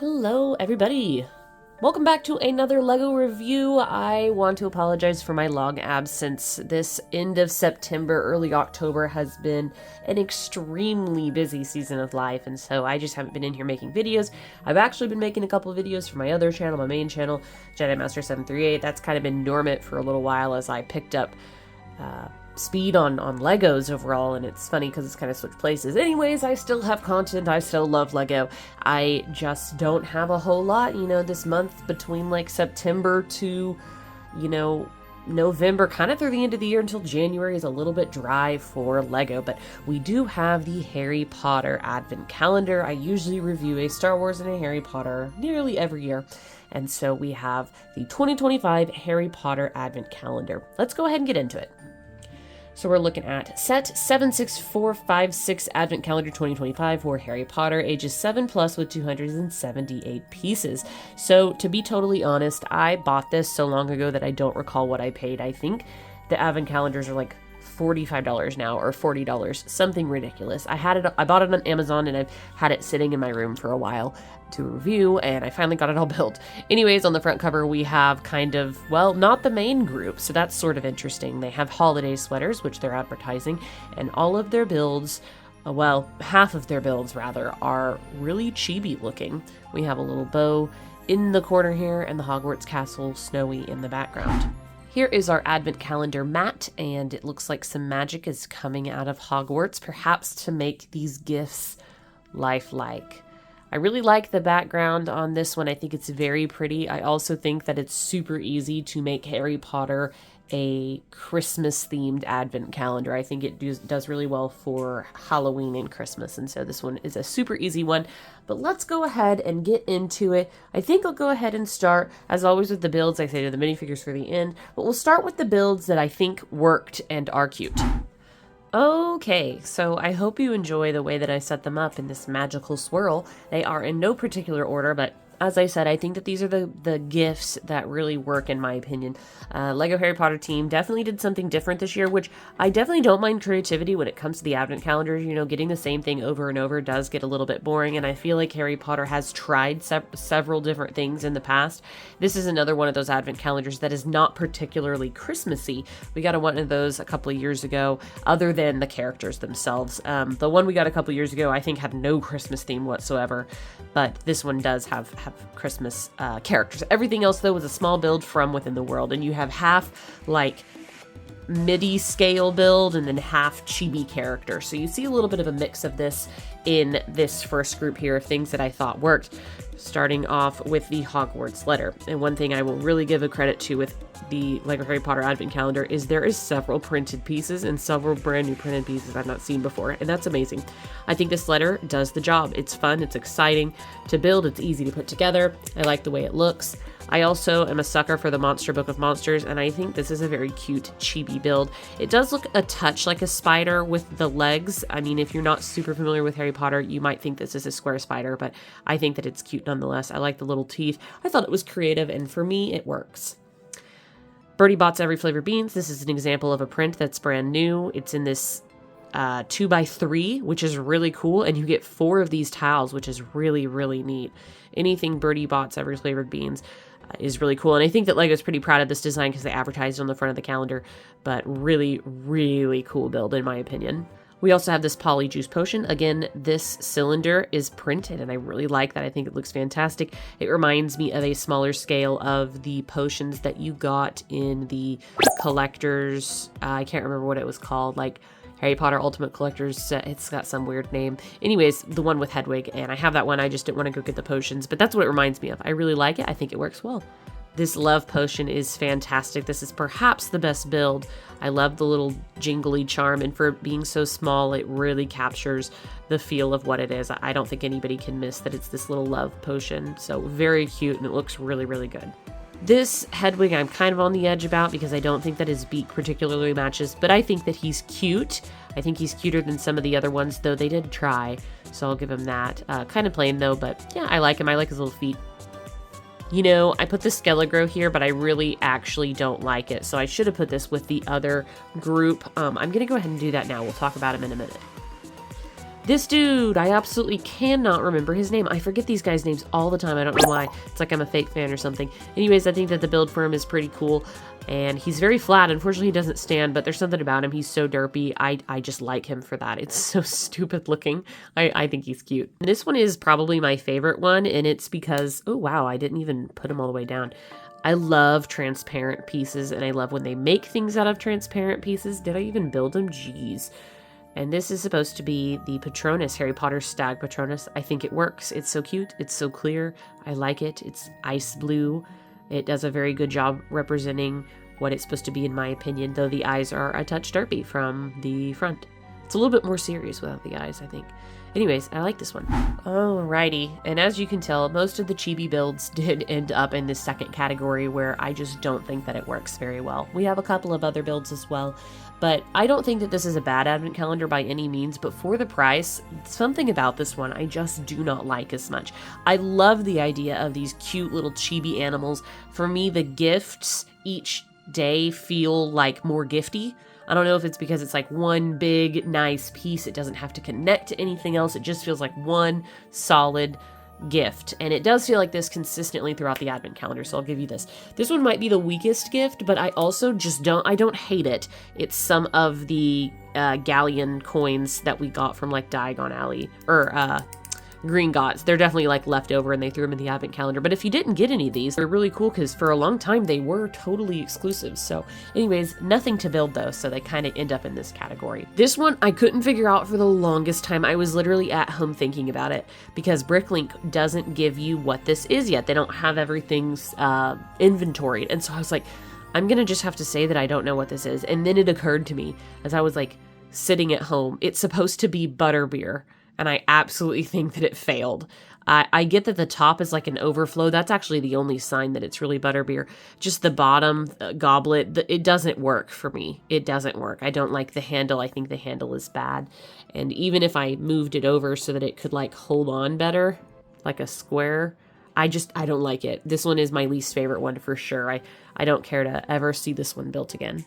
Hello everybody! Welcome back to another LEGO review. I want to apologize for my long absence. This end of September, early October has been an extremely busy season of life, and so I just haven't been in here making videos. I've actually been making a couple of videos for my other channel, my main channel, LegoMaster738. That's kind of been dormant for a little while as I picked up speed on Legos overall, and it's funny because it's kind of switched places. Anyways, I still have content. I still love Lego. I just don't have a whole lot, this month between like September to, November, kind of through the end of the year until January is a little bit dry for Lego, but we do have the Harry Potter Advent Calendar. I usually review a Star Wars and a Harry Potter nearly every year, and so we have the 2025 Harry Potter Advent Calendar. Let's go ahead and get into it. So we're looking at set 76456 Advent Calendar 2025 for Harry Potter, ages 7+ with 278 pieces. So to be totally honest, I bought this so long ago that I don't recall what I paid. I think the Advent calendars are like $45 now or $40, something ridiculous. I bought it on Amazon and I've had it sitting in my room for a while to review, and I finally got it all built. Anyways, on the front cover we have kind of, well, not the main group, so that's sort of interesting. They have holiday sweaters, which they're advertising, and all of their builds, well, half of their builds rather, are really chibi looking. We have a little bow in the corner here and the Hogwarts castle snowy in the background. Here is our Advent Calendar mat, and it looks like some magic is coming out of Hogwarts, perhaps to make these gifts lifelike. I really like the background on this one. I think it's very pretty. I also think that it's super easy to make Harry Potter a Christmas-themed Advent calendar. I think it does really well for Halloween and Christmas, and so this one is a super easy one. But let's go ahead and get into it. I think I'll go ahead and start, as always with the builds, I say to the minifigures for the end, but we'll start with the builds that I think worked and are cute. Okay, so I hope you enjoy the way that I set them up in this magical swirl. They are in no particular order, but as I said, I think that these are the gifts that really work, in my opinion. Lego Harry Potter team definitely did something different this year, which I definitely don't mind creativity when it comes to the Advent calendars. Getting the same thing over and over does get a little bit boring, and I feel like Harry Potter has tried several different things in the past. This is another one of those Advent calendars that is not particularly Christmassy. We got one of those a couple of years ago, other than the characters themselves. The one we got a couple of years ago, I think, had no Christmas theme whatsoever, but this one does have Christmas characters. Everything else, though, was a small build from within the world, and you have half like MIDI scale build and then half chibi character. So you see a little bit of a mix of this in this first group here of things that I thought worked, starting off with the Hogwarts letter. And one thing I will really give a credit to with the Lego Harry Potter Advent Calendar is there is several printed pieces and several brand new printed pieces I've not seen before, and that's amazing. I think this letter does the job. It's fun, it's exciting to build, it's easy to put together. I like the way it looks. I also am a sucker for the Monster Book of Monsters, and I think this is a very cute chibi build. It does look a touch like a spider with the legs. I mean, if you're not super familiar with Harry Potter, you might think this is a square spider, but I think that it's cute nonetheless. I like the little teeth. I thought it was creative, and for me, it works. Birdie Bots Every Flavor Beans. This is an example of a print that's brand new. It's in this 2x3, which is really cool, and you get 4 of these tiles, which is really, really neat. Anything Birdie Bots Every Flavored Beans is really cool, and I think that LEGO's pretty proud of this design because they advertised on the front of the calendar, but really, really cool build in my opinion. We also have this Poly Juice Potion. Again, this cylinder is printed, and I really like that. I think it looks fantastic. It reminds me of a smaller scale of the potions that you got in the collector's, I can't remember what it was called, like Harry Potter Ultimate Collector's set. It's got some weird name. Anyways, the one with Hedwig, and I have that one. I just didn't want to go get the potions, but that's what it reminds me of. I really like it. I think it works well. This love potion is fantastic. This is perhaps the best build. I love the little jingly charm, and for being so small, it really captures the feel of what it is. I don't think anybody can miss that it's this little love potion. So very cute, and it looks really, really good. This Hedwig I'm kind of on the edge about because I don't think that his beak particularly matches, but I think that he's cute. I think he's cuter than some of the other ones, though they did try, so I'll give him that. Kind of plain though, but yeah, I like him. I like his little feet. I put the Skelegro here, but I really actually don't like it, so I should have put this with the other group. I'm going to go ahead and do that now. We'll talk about him in a minute. This dude, I absolutely cannot remember his name. I forget these guys' names all the time. I don't know why. It's like I'm a fake fan or something. Anyways, I think that the build for him is pretty cool. And he's very flat. Unfortunately, he doesn't stand, but there's something about him. He's so derpy. I just like him for that. It's so stupid looking. I think he's cute. This one is probably my favorite one, and it's because, oh wow, I didn't even put him all the way down. I love transparent pieces, and I love when they make things out of transparent pieces. Did I even build them? Jeez. And this is supposed to be the Patronus, Harry Potter Stag Patronus. I think it works. It's so cute. It's so clear. I like it. It's ice blue. It does a very good job representing what it's supposed to be, in my opinion, though the eyes are a touch derpy from the front. It's a little bit more serious without the eyes, I think. Anyways, I like this one. Alrighty, and as you can tell, most of the chibi builds did end up in this second category where I just don't think that it works very well. We have a couple of other builds as well, but I don't think that this is a bad advent calendar by any means, but for the price, something about this one I just do not like as much. I love the idea of these cute little chibi animals. For me, the gifts each day feel like more gifty. I don't know if it's because it's like one big, nice piece. It doesn't have to connect to anything else. It just feels like one solid gift. And it does feel like this consistently throughout the advent calendar, so I'll give you this. This one might be the weakest gift, but I also just I don't hate it. It's some of the galleon coins that we got from like Diagon Alley, or Green Gots. They're definitely like left over and they threw them in the advent calendar. But if you didn't get any of these, they're really cool because for a long time they were totally exclusive. So anyways, nothing to build though, so they kind of end up in this category. This one I couldn't figure out for the longest time. I was literally at home thinking about it because Bricklink doesn't give you what this is yet. They don't have everything's inventoried. And so I was like, I'm gonna just have to say that I don't know what this is. And then it occurred to me as I was like sitting at home, it's supposed to be butterbeer. And I absolutely think that it failed. I get that the top is like an overflow. That's actually the only sign that it's really butterbeer. Just the bottom goblet, it doesn't work for me. It doesn't work. I don't like the handle. I think the handle is bad. And even if I moved it over so that it could like hold on better, like a square, I don't like it. This one is my least favorite one for sure. I don't care to ever see this one built again.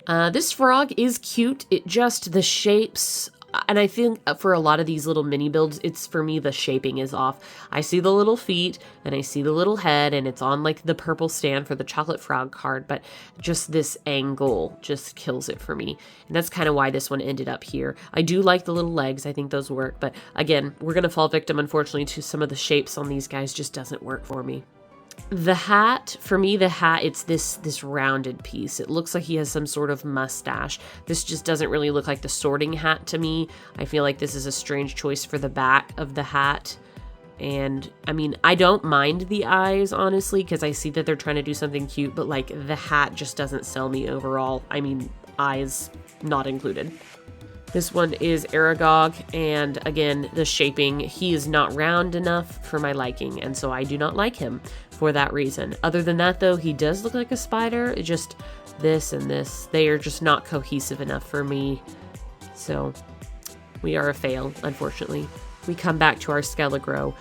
This frog is cute. The shapes, and I think for a lot of these little mini builds, it's for me, the shaping is off. I see the little feet and I see the little head and it's on like the purple stand for the chocolate frog card, but just this angle just kills it for me. And that's kind of why this one ended up here. I do like the little legs. I think those work, but again, we're going to fall victim, unfortunately, to some of the shapes on these guys just doesn't work for me. The hat, for me, it's this rounded piece. It looks like he has some sort of mustache. This just doesn't really look like the sorting hat to me. I feel like this is a strange choice for the back of the hat. And I mean, I don't mind the eyes, honestly, because I see that they're trying to do something cute, but like the hat just doesn't sell me overall. I mean, eyes not included. This one is Aragog, and again, the shaping, he is not round enough for my liking, and so I do not like him for that reason. Other than that, though, he does look like a spider. It's just this and this, they are just not cohesive enough for me. So we are a fail, unfortunately. We come back to our Skelegro.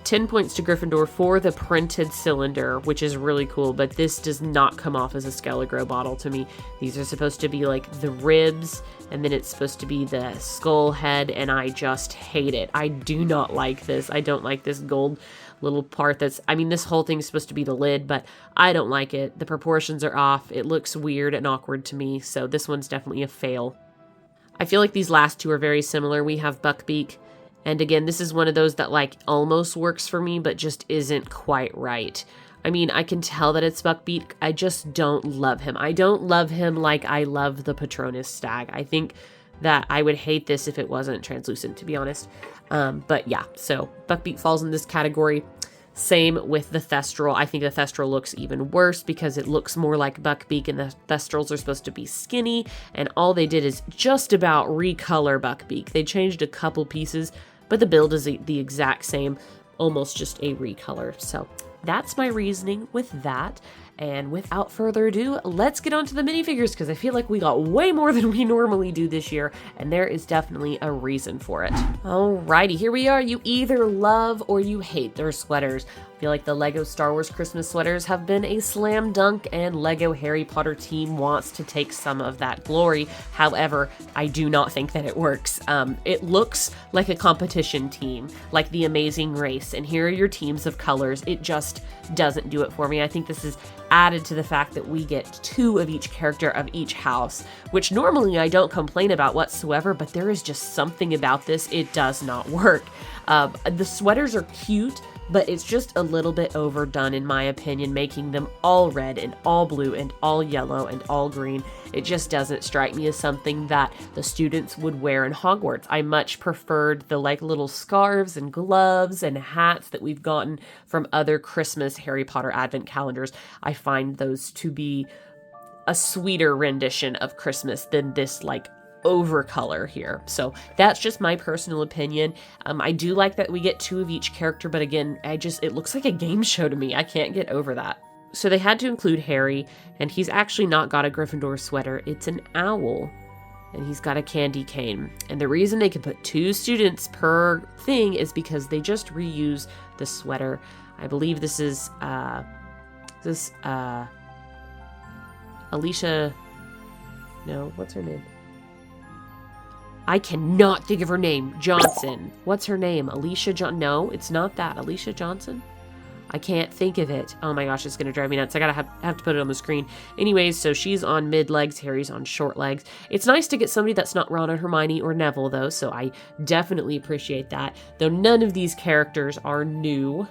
10 points to Gryffindor for the printed cylinder, which is really cool, but this does not come off as a Skelegro bottle to me. These are supposed to be like the ribs, and then it's supposed to be the skull head, and I just hate it. I do not like this. I don't like this gold little part this whole thing is supposed to be the lid, but I don't like it. The proportions are off. It looks weird and awkward to me, so this one's definitely a fail. I feel like these last two are very similar. We have Buckbeak. And again, this is one of those that like almost works for me, but just isn't quite right. I mean, I can tell that it's Buckbeak. I just don't love him. I don't love him like I love the Patronus Stag. I think that I would hate this if it wasn't translucent, to be honest. But yeah, so Buckbeak falls in this category. Same with the Thestral. I think the Thestral looks even worse because it looks more like Buckbeak, and the Thestrals are supposed to be skinny, and all they did is just about recolor Buckbeak. They changed a couple pieces, but the build is the exact same, almost just a recolor. So that's my reasoning with that. And without further ado, let's get on to the minifigures, because I feel like we got way more than we normally do this year, and there is definitely a reason for it. Alrighty, here we are. You either love or you hate their sweaters. I feel like the LEGO Star Wars Christmas sweaters have been a slam dunk, and LEGO Harry Potter team wants to take some of that glory. However, I do not think that it works. It looks like a competition team, like the Amazing Race, and here are your teams of colors. It just doesn't do it for me. I think this is added to the fact that we get 2 of each character of each house, which normally I don't complain about whatsoever, but there is just something about this. It does not work. The sweaters are cute, but it's just a little bit overdone in my opinion, making them all red and all blue and all yellow and all green. It just doesn't strike me as something that the students would wear in Hogwarts. I much preferred the like little scarves and gloves and hats that we've gotten from other Christmas Harry Potter advent calendars. I find those to be a sweeter rendition of Christmas than this like over color here. So that's just my personal opinion. I do like that we get 2 of each character, but again, it looks like a game show to me. I can't get over that. So they had to include Harry, and he's actually not got a Gryffindor sweater. It's an owl, and he's got a candy cane. And the reason they could put 2 students per thing is because they just reuse the sweater. I believe this is Alicia, no, what's her name? I cannot think of her name. Johnson. What's her name? Alicia No, it's not that. Alicia Johnson? I can't think of it. Oh my gosh, it's going to drive me nuts. I gotta have to put it on the screen. Anyways, so she's on mid legs. Harry's on short legs. It's nice to get somebody that's not Ron or Hermione or Neville, though, so I definitely appreciate that. Though none of these characters are new.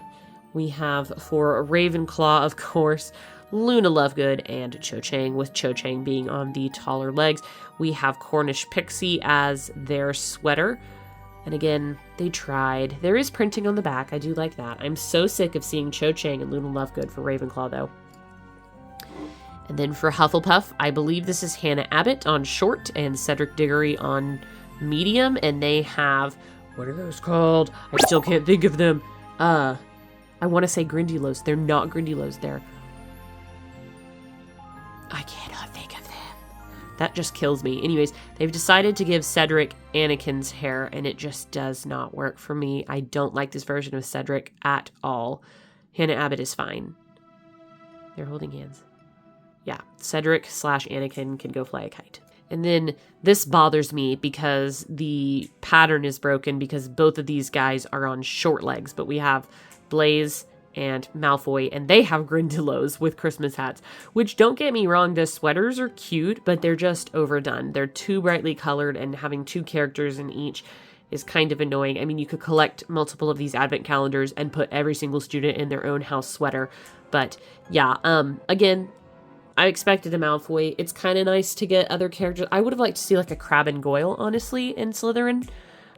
We have for Ravenclaw, of course, Luna Lovegood and Cho Chang, with Cho Chang being on the taller legs. We have Cornish Pixie as their sweater. And again, they tried. There is printing on the back. I do like that. I'm so sick of seeing Cho Chang and Luna Lovegood for Ravenclaw, though. And then for Hufflepuff, I believe this is Hannah Abbott on short and Cedric Diggory on medium. And they have, what are those called? I still can't think of them. I want to say Grindylows. They're not Grindylows. They're... I cannot think of them. That just kills me. Anyways, they've decided to give Cedric Anakin's hair, and it just does not work for me. I don't like this version of Cedric at all. Hannah Abbott is fine. They're holding hands. Yeah, Cedric / Anakin can go fly a kite. And then this bothers me because the pattern is broken because both of these guys are on short legs, but we have Blaise and Malfoy, and they have Grindylows with Christmas hats, which, don't get me wrong, the sweaters are cute, but they're just overdone. They're too brightly colored, and having 2 characters in each is kind of annoying. I mean, you could collect multiple of these advent calendars and put every single student in their own house sweater, but yeah, again, I expected a Malfoy. It's kind of nice to get other characters. I would have liked to see like a Crabbe and Goyle, honestly, in Slytherin,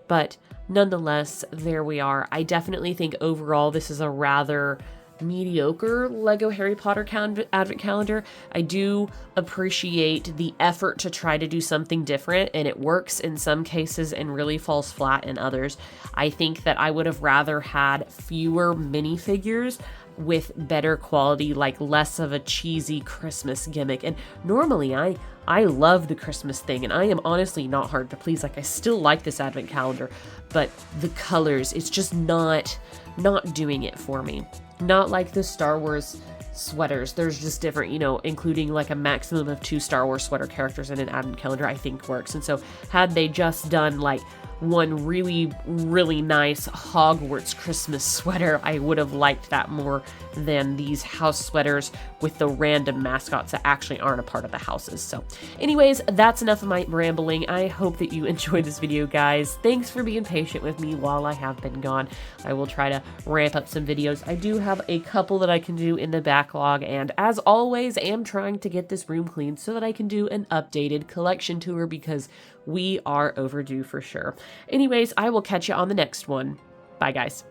but nonetheless, there we are. I definitely think overall this is a rather mediocre LEGO Harry Potter advent calendar. I do appreciate the effort to try to do something different, and it works in some cases and really falls flat in others. I think that I would have rather had fewer minifigures with better quality, like less of a cheesy Christmas gimmick. And normally I love the Christmas thing, and I am honestly not hard to please. Like, I still like this advent calendar, but the colors, it's just not doing it for me. Not like the Star Wars sweaters. There's just different, including like a maximum of 2 Star Wars sweater characters in an advent calendar, I think works. And so had they just done like one really, really nice Hogwarts Christmas sweater, I would have liked that more than these house sweaters with the random mascots that actually aren't a part of the houses. So anyways, that's enough of my rambling. I hope that you enjoyed this video, guys. Thanks for being patient with me while I have been gone. I will try to ramp up some videos. I do have a couple that I can do in the backlog, and as always, am trying to get this room cleaned so that I can do an updated collection tour, because we are overdue for sure. Anyways, I will catch you on the next one. Bye, guys.